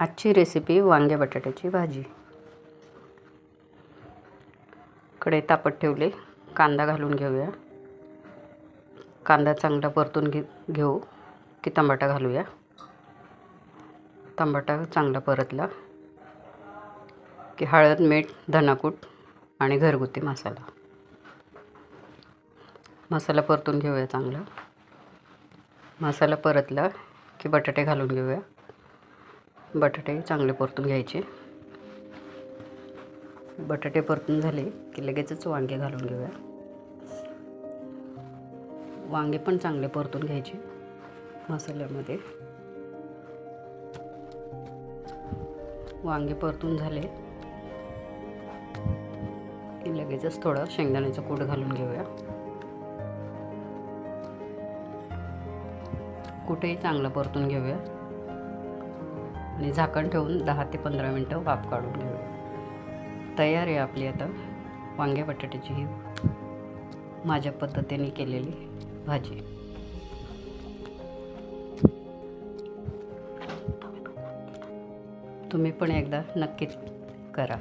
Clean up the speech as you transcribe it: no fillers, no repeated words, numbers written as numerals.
आजची रेसिपी वांगे बटाट्याची भाजी। कढई तापत ठेवले, कांदा घालून घेऊया। कांदा चांगला परतून घेऊ की टमाटा घालूया। टमाटा चांगला परतला की हळद, मीठ, धनाकूट आणि घरगुती मसाला परतून घेऊया चांगला। मसाला परतला की बटाटे घालून घेऊया। बटाटे चांगले परतून घ्यायचे। बटाटे परतून झाले की लगेचच वांगे घालून घेऊया। वांगे पण चांगले परतून घ्यायचे मसाल्यामध्ये। वांगे परतून झाले की लगेचच थोडं शेंगदाण्याचं कूट घालून घेऊया। कुठेही चांगलं परतून घेऊया आणि झाकण ठेवून 10 ते 15 मिनिटं वाफ काढून घेऊया। तयार आहे आपली आता वांगे बटाट्याची ही माझ्या पद्धतीने केलेली भाजी। तुम्ही पण एकदा नक्कीच करा।